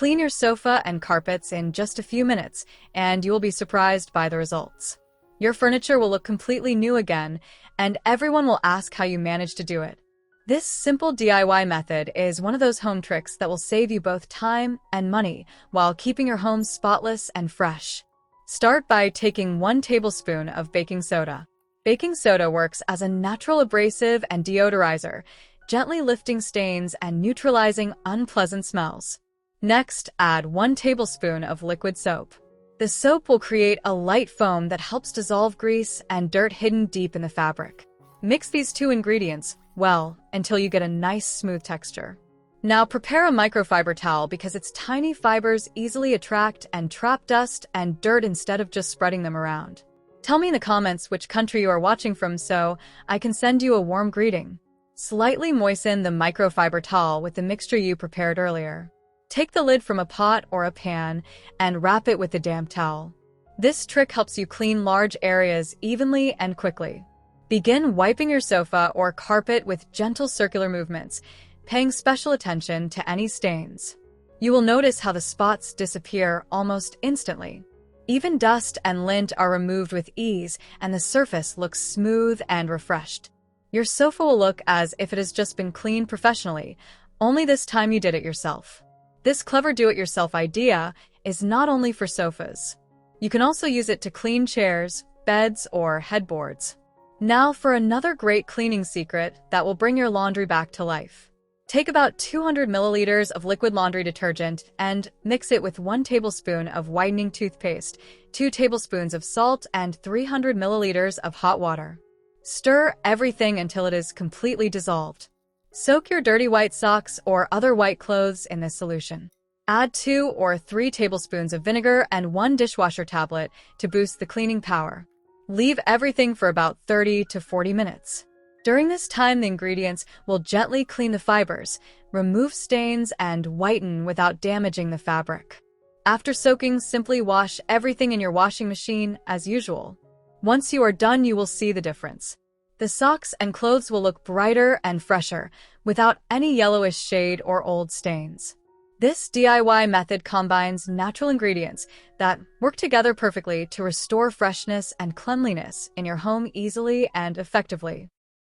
Clean your sofa and carpets in just a few minutes, and you will be surprised by the results. Your furniture will look completely new again, and everyone will ask how you managed to do it. This simple DIY method is one of those home tricks that will save you both time and money while keeping your home spotless and fresh. Start by taking 1 tablespoon of baking soda. Baking soda works as a natural abrasive and deodorizer, gently lifting stains and neutralizing unpleasant smells. Next, add 1 tablespoon of liquid soap. The soap will create a light foam that helps dissolve grease and dirt hidden deep in the fabric. Mix these 2 ingredients well until you get a nice smooth texture. Now prepare a microfiber towel because its tiny fibers easily attract and trap dust and dirt instead of just spreading them around. Tell me in the comments which country you are watching from so I can send you a warm greeting. Slightly moisten the microfiber towel with the mixture you prepared earlier. Take the lid from a pot or a pan and wrap it with the damp towel. This trick helps you clean large areas evenly and quickly. Begin wiping your sofa or carpet with gentle circular movements, paying special attention to any stains. You will notice how the spots disappear almost instantly. Even dust and lint are removed with ease, and the surface looks smooth and refreshed. Your sofa will look as if it has just been cleaned professionally, only this time you did it yourself. This clever do-it-yourself idea is not only for sofas. You can also use it to clean chairs, beds, or headboards. Now for another great cleaning secret that will bring your laundry back to life. Take about 200 milliliters of liquid laundry detergent and mix it with 1 tablespoon of whitening toothpaste, 2 tablespoons of salt, and 300 milliliters of hot water. Stir everything until it is completely dissolved. Soak your dirty white socks or other white clothes in this solution. Add 2 or 3 tablespoons of vinegar and 1 dishwasher tablet to boost the cleaning power. Leave everything for about 30 to 40 minutes. During this time, the ingredients will gently clean the fibers, remove stains, and whiten without damaging the fabric. After soaking, simply wash everything in your washing machine as usual. Once you are done, you will see the difference. The socks and clothes will look brighter and fresher, without any yellowish shade or old stains. This DIY method combines natural ingredients that work together perfectly to restore freshness and cleanliness in your home easily and effectively.